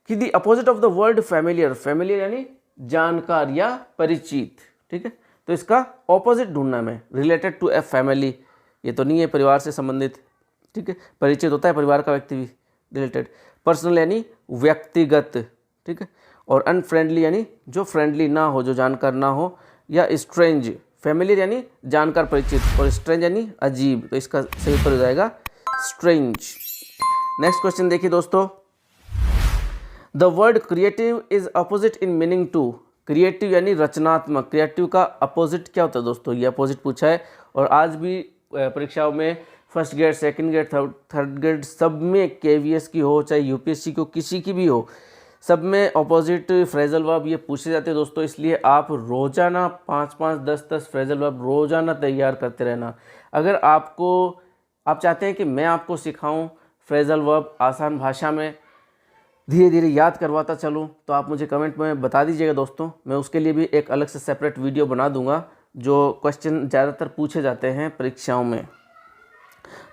कि the opposite of the word familiar यानी जानकार या परिचित, ठीक है। तो इसका ऑपोजिट ढूंढना में, रिलेटेड टू ए फैमिली, ये तो नहीं है परिवार से संबंधित, ठीक है। परिचित होता है परिवार का व्यक्ति भी, रिलेटेड। पर्सनल यानी व्यक्तिगत, ठीक है। और अनफ्रेंडली यानी जो फ्रेंडली ना हो, जो जानकार ना हो, या स्ट्रेंज, फैमिलियर यानी जानकार परिचित, और स्ट्रेंज यानी अजीब। तो इसका सही उत्तर हो जाएगा स्ट्रेंज। नेक्स्ट क्वेश्चन देखिए दोस्तों, the word creative is opposite in meaning to. Creative यानी रचनात्मक, क्रिएटिव का अपोजिट क्या होता है दोस्तों, ये अपोजिट पूछा है। और आज भी परीक्षाओं में first grade, second grade, third grade सब में, केवीएस की हो चाहे यूपीएससी की हो, किसी की भी हो, सब में अपोजिट फ्रेजल वर्ब ये पूछे जाते हैं दोस्तों। इसलिए आप रोजाना 5-5, 10-10 फ्रेजल वर्ब रोजाना तैयार करते रहना। अगर आप चाहते हैं कि मैं आपको सिखाऊं फ्रेजल वर्ब आसान भाषा में, धीरे धीरे याद करवाता चलूं, तो आप मुझे कमेंट में बता दीजिएगा दोस्तों। मैं उसके लिए भी एक अलग से सेपरेट वीडियो बना दूंगा, जो क्वेश्चन ज़्यादातर पूछे जाते हैं परीक्षाओं में।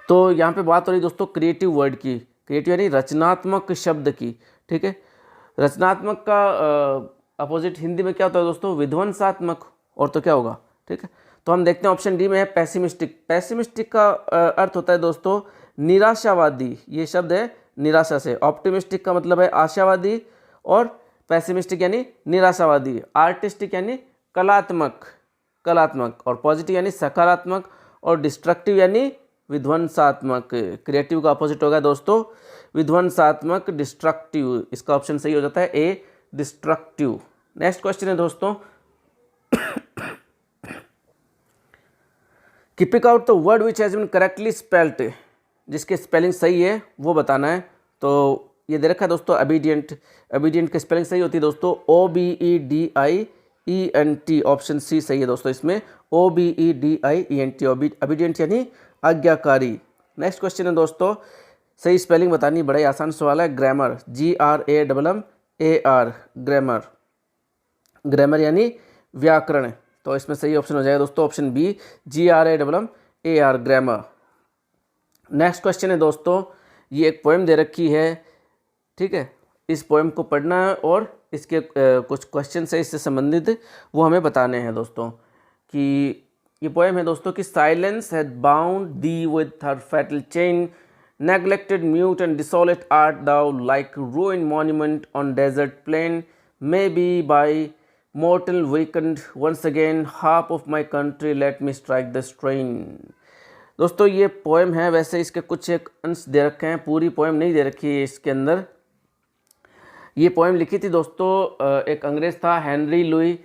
तो यहाँ पे बात हो रही दोस्तों क्रिएटिव वर्ड की, क्रिएटिव यानी रचनात्मक शब्द की, ठीक है। रचनात्मक का अपोजिट हिंदी में क्या होता है दोस्तों, विध्वंसात्मक, और तो क्या होगा, ठीक है। तो हम देखते हैं ऑप्शन डी में है पैसिमिस्टिक। पैसिमिस्टिक का अर्थ होता है दोस्तों निराशावादी, ये शब्द है निराशा से। ऑप्टिमिस्टिक का मतलब है आशावादी, और पैसिमिस्टिक यानी निराशावादी। आर्टिस्टिक यानी कलात्मक, और पॉजिटिव यानी सकारात्मक, और डिस्ट्रक्टिव यानी विध्वंसात्मक। क्रिएटिव का अपोजिट होगा दोस्तों विध्वंसात्मक, डिस्ट्रक्टिव। इसका ऑप्शन सही हो जाता है ए, डिस्ट्रक्टिव। नेक्स्ट क्वेश्चन है दोस्तों, की pick out the word which has been correctly spelled. जिसके स्पेलिंग सही है वो बताना है। तो ये दे रखा है दोस्तों ओबीडिएंट। ओबीडिएंट की स्पेलिंग सही होती है दोस्तों OBEDIENT। ऑप्शन सी सही है दोस्तों इसमें, OBEDIENT। ओबीडिएंट यानी आज्ञाकारी। नेक्स्ट क्वेश्चन है दोस्तों, सही स्पेलिंग बतानी, बड़ा ही आसान सवाल है। ग्रामर, GRAMMAR, ग्रामर यानी व्याकरण। तो इसमें सही ऑप्शन हो जाएगा दोस्तों option B, GRAMMAR, grammar. Next question है दोस्तों, ये एक पोएम दे रखी है, ठीक है। इस पोएम को पढ़ना है और इसके कुछ क्वेश्चन है इससे संबंधित, वो हमें बताने हैं दोस्तों। कि ये पोएम है दोस्तों कि silence had bound the with her fatal chain, neglected, mute and desolate art thou, like ruined monument on desert plain, maybe by mortal weakened once again, harp of my country let me strike the strain। दोस्तों ये poem है, वैसे इसके कुछ एक अंश दे रखे हैं, पूरी पोएम नहीं दे रखी है इसके अंदर। ये पोएम लिखी थी दोस्तों एक अंग्रेज़ था, हेनरी लुई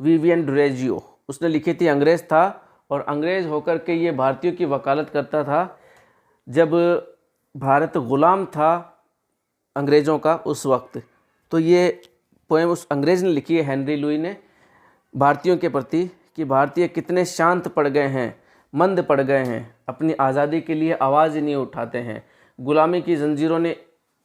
विवियन डुरेजियो, उसने लिखी थी। अंग्रेज़ था और अंग्रेज़ होकर के ये भारतीयों की वकालत करता था। जब भारत गुलाम था अंग्रेज़ों का उस वक्त, तो ये पोएम उस अंग्रेज़ ने लिखी है, हेनरी लुई ने, भारतीयों के प्रति, कि भारतीय कितने शांत पड़ गए हैं, मंद पड़ गए हैं, अपनी आज़ादी के लिए आवाज़ नहीं उठाते हैं। गुलामी की जंजीरों ने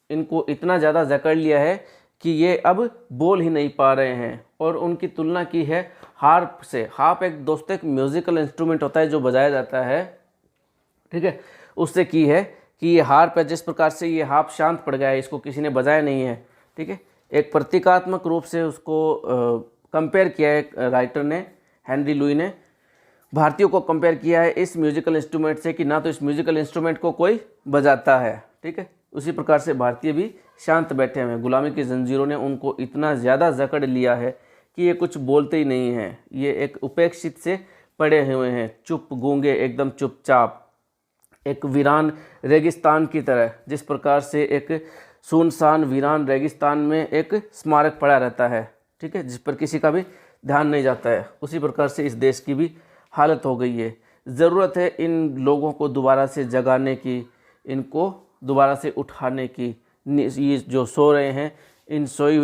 इनको इतना ज़्यादा जकड़ लिया है कि ये अब बोल ही नहीं पा रहे हैं। और उनकी तुलना की है हार्प से। हार्प एक दोस्तों एक म्यूज़िकल इंस्ट्रूमेंट होता है जो बजाया जाता है, ठीक है, उससे की है कि ये हार्प है, जिस प्रकार से ये हार्प शांत पड़ गया है, इसको किसी ने बजाया नहीं है, ठीक है। एक प्रतीकात्मक रूप से उसको कंपेयर किया है राइटर ने, हेनरी लुई ने, भारतीयों को कंपेयर किया है इस म्यूजिकल इंस्ट्रूमेंट से कि ना तो इस म्यूजिकल इंस्ट्रूमेंट को कोई बजाता है, ठीक है। उसी प्रकार से भारतीय भी शांत बैठे हुए हैं। गुलामी की जंजीरों ने उनको इतना ज़्यादा जकड़ लिया है कि ये कुछ बोलते ही नहीं हैं, ये एक उपेक्षित से पड़े हुए हैं, चुप, गूंगे, एकदम चुपचाप, एक वीरान रेगिस्तान की तरह। जिस प्रकार से एक सुनसान वीरान रेगिस्तान में एक स्मारक पड़ा रहता है, ठीक है, जिस पर किसी का भी ध्यान नहीं जाता है, उसी प्रकार से इस देश की भी हालत हो गई है। ज़रूरत है इन लोगों को दोबारा से जगाने की, इनको दोबारा से उठाने की। ये जो सो रहे हैं, इन सोए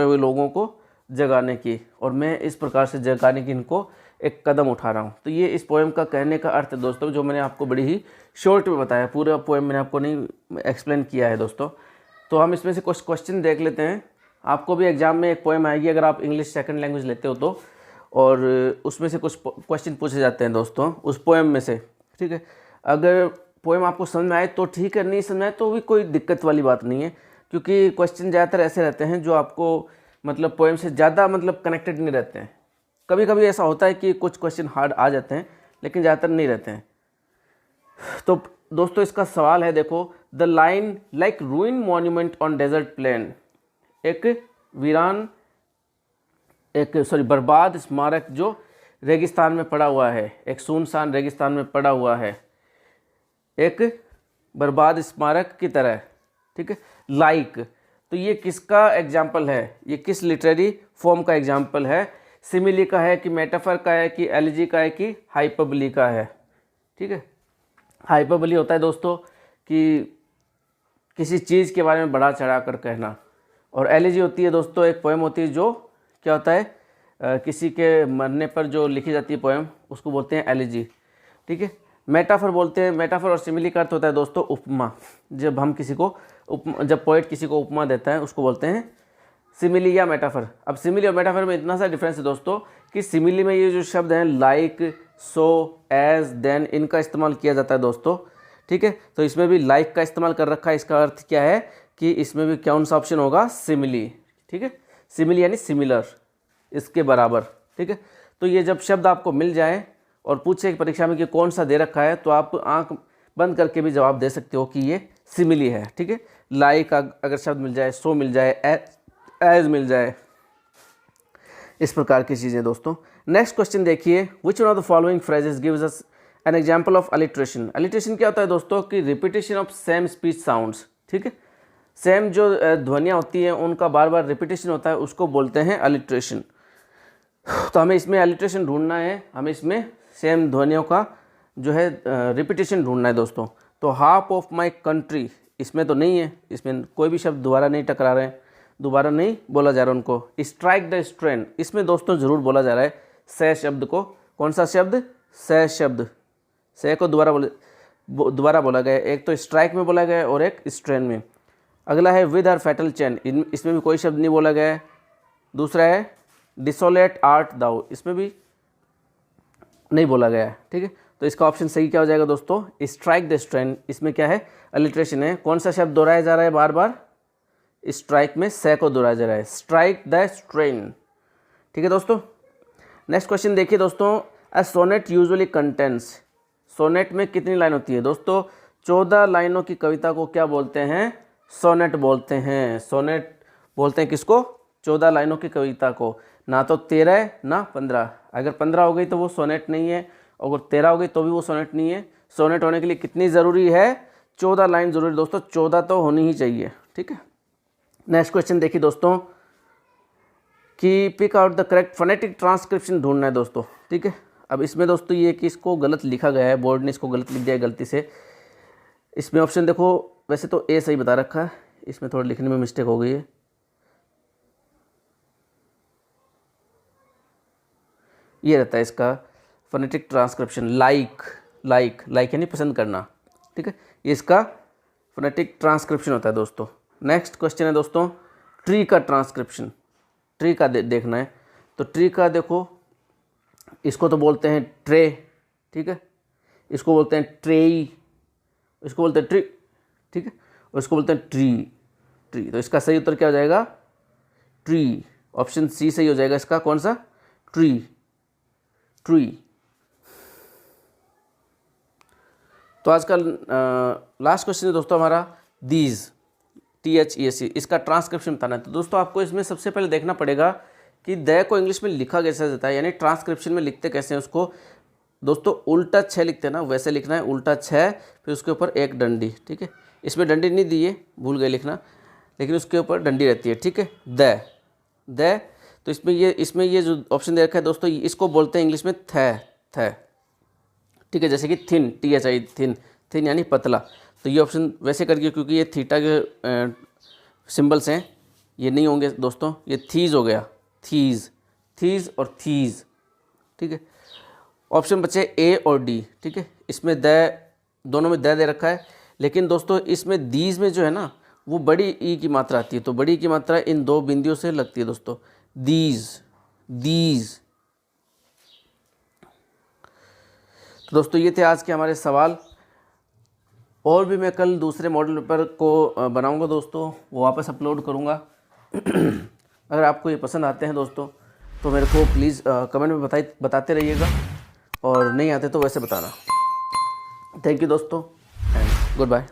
हुए लोगों को जगाने की, और मैं इस प्रकार से जगाने की इनको एक कदम उठा रहा हूँ। तो ये इस पोएम का कहने का अर्थ है दोस्तों, जो मैंने आपको बड़ी ही शॉर्ट में बताया। पूरा पोएम मैंने आपको नहीं एक्सप्लेन किया है दोस्तों। तो हम इसमें से कुछ क्वेश्चन देख लेते हैं। आपको भी एग्जाम में एक पोएम आएगी अगर आप इंग्लिश सेकंड लैंग्वेज लेते हो तो, और उसमें से कुछ क्वेश्चन पूछे जाते हैं दोस्तों उस पोएम में से, ठीक है। अगर पोएम आपको समझ में आए तो ठीक है, नहीं समझ में आए तो भी कोई दिक्कत वाली बात नहीं है, क्योंकि क्वेश्चन ज़्यादातर ऐसे रहते हैं जो आपको मतलब पोएम से ज़्यादा मतलब कनेक्टेड नहीं रहते हैं। कभी कभी ऐसा होता है कि कुछ क्वेश्चन हार्ड आ जाते हैं, लेकिन ज़्यादातर नहीं रहते हैं। तो दोस्तों इसका सवाल है, देखो, the line like ruin monument on desert plain, बर्बाद स्मारक जो रेगिस्तान में पड़ा हुआ है, एक सुनसान रेगिस्तान में पड़ा हुआ है, एक बर्बाद स्मारक की तरह, ठीक है। लाइक, तो ये किसका एग्जाम्पल है, ये किस लिटरेरी फॉर्म का एग्जाम्पल है? सिमिली का है कि मेटाफर का है कि एलिजी का है कि हाइपरबोली का है, ठीक है। हाइपरबोली होता है दोस्तों कि किसी चीज़ के बारे में बढ़ा चढ़ा कर कहना, और एलिजी होती है दोस्तों एक पोएम होती है जो क्या होता है, किसी के मरने पर जो लिखी जाती है पोएम, उसको बोलते हैं एलिजी, ठीक है। मेटाफर बोलते हैं, मेटाफर और सिमिली का अर्थ होता है दोस्तों उपमा। जब हम किसी को जब पोएट किसी को उपमा देता है उसको बोलते हैं सिमिली या मेटाफर। अब सिमिली और मेटाफर में इतना सा डिफरेंस है दोस्तों कि सिमिली में ये जो शब्द हैं लाइक, सो, एज, देन, इनका इस्तेमाल किया जाता है दोस्तों, ठीक है। तो इसमें भी लाइक का इस्तेमाल कर रखा है। इसका अर्थ क्या है कि इसमें भी कौन सा ऑप्शन होगा? सिमिली, ठीक है। सिमिली यानी सिमिलर, इसके बराबर, ठीक है। तो ये जब शब्द आपको मिल जाए और पूछे परीक्षा में कि कौन सा दे रखा है, तो आप आंख बंद करके भी जवाब दे सकते हो कि ये सिमिली है, ठीक है। लाइक अगर शब्द मिल जाए, सो मिल जाए, एज मिल जाए, इस प्रकार की चीज़ें दोस्तों। नेक्स्ट क्वेश्चन देखिए, विच one of the following phrases gives us an example of alliteration. Alliteration क्या होता है दोस्तों कि repetition of same speech sounds, ठीक है। सेम जो ध्वनियाँ होती हैं उनका बार बार रिपीटेशन होता है, उसको बोलते हैं अलिट्रेशन। तो हमें इसमें अलिट्रेशन ढूंढना है, हमें इसमें सेम ध्वनियों का जो है रिपीटेशन ढूंढना है दोस्तों। तो हाफ ऑफ माई कंट्री, इसमें तो नहीं है, इसमें कोई भी शब्द दोबारा नहीं टकरा रहे हैं, दोबारा नहीं बोला जा रहा है उनको। स्ट्राइक द स्ट्रेन, इसमें दोस्तों ज़रूर बोला जा रहा है से शब्द को। कौन सा शब्द? से शब्द, से को दोबारा बोला गया, एक तो स्ट्राइक में बोला गया है और एक स्ट्रेन में। अगला है विद हर फैटल चैन, इसमें भी कोई शब्द नहीं बोला गया है। दूसरा है डिसोलेट आर्ट दाउ, इसमें भी नहीं बोला गया है, ठीक है। तो इसका ऑप्शन सही क्या हो जाएगा दोस्तों? स्ट्राइक द स्ट्रेन, इसमें क्या है? अलिट्रेशन है। कौन सा शब्द दोहराया जा रहा है बार बार? स्ट्राइक में से को दोहराया जा रहा है, स्ट्राइक द स्ट्रेन, ठीक है दोस्तों। नेक्स्ट क्वेश्चन देखिए दोस्तों, a sonnet usually contents, sonnet में कितनी लाइन होती है दोस्तों? 14 लाइनों की कविता को क्या बोलते हैं? सोनेट बोलते हैं। सोनेट बोलते हैं किसको? 14 लाइनों की कविता को, ना तो 13 ना 15। अगर 15 हो गई तो वो सोनेट नहीं है, अगर 13 हो गई तो भी वो सोनेट नहीं है। सोनेट होने के लिए कितनी ज़रूरी है? 14 लाइन ज़रूरी दोस्तों, 14 तो होनी ही चाहिए, ठीक है। नेक्स्ट क्वेश्चन देखिए दोस्तों कि pick out the correct phonetic transcription ढूंढना है दोस्तों, ठीक है। अब इसमें दोस्तों ये कि इसको गलत लिखा गया है, बोर्ड ने इसको गलत लिख दिया है गलती से। इसमें ऑप्शन देखो, वैसे तो ए सही बता रखा है, इसमें थोड़ा लिखने में मिस्टेक हो गई है। ये रहता है इसका फोनेटिक ट्रांसक्रिप्शन, लाइक यानी पसंद करना, ठीक है। ये इसका फोनेटिक ट्रांसक्रिप्शन होता है दोस्तों। नेक्स्ट क्वेश्चन है दोस्तों, ट्री का ट्रांसक्रिप्शन, ट्री का देखना है। तो ट्री का देखो, इसको तो बोलते हैं ट्रे, ठीक है। इसको बोलते हैं ट्रेई, इसको बोलते हैं ट्री, ठीक है, और इसको बोलते हैं ट्री। तो इसका सही उत्तर क्या हो जाएगा? ट्री। ऑप्शन सी सही हो जाएगा इसका। कौन सा? ट्री। तो आज का लास्ट क्वेश्चन है दोस्तों हमारा दीज, THESE, इसका ट्रांसक्रिप्शन बताना है। तो दोस्तों आपको इसमें सबसे पहले देखना पड़ेगा कि द को इंग्लिश में लिखा कैसे जाता है, यानी ट्रांसक्रिप्शन में लिखते कैसे हैं उसको। दोस्तों उल्टा 6 लिखते हैं ना, वैसे लिखना है, उल्टा 6, फिर उसके ऊपर एक डंडी, ठीक है। इसमें डंडी नहीं दी है, भूल गए लिखना, लेकिन उसके ऊपर डंडी रहती है, ठीक है। द तो इसमें ये जो ऑप्शन दे रखा है दोस्तों, इसको बोलते हैं इंग्लिश में थ, ठीक है। जैसे कि थिन, THI, थिन यानी पतला। तो ये ऑप्शन वैसे करिए क्योंकि ये थीटा के सिंबल्स हैं, ये नहीं होंगे दोस्तों, ये थीज हो गया, थीज और थीज, ठीक है। ऑप्शन बचे ए और डी, ठीक है। इसमें दोनों में दे रखा है, लेकिन दोस्तों इसमें दीज में जो है ना वो बड़ी ई की मात्रा आती है, तो बड़ी की मात्रा इन 2 बिंदियों से लगती है दोस्तों, दीज। तो दोस्तों ये थे आज के हमारे सवाल, और भी मैं कल दूसरे मॉडल पेपर को बनाऊंगा दोस्तों, वो वापस अपलोड करूंगा। अगर आपको ये पसंद आते हैं दोस्तों तो मेरे को प्लीज़ कमेंट में बताते रहिएगा, और नहीं आते तो वैसे बताना। थैंक यू दोस्तों, एंड गुड बाय।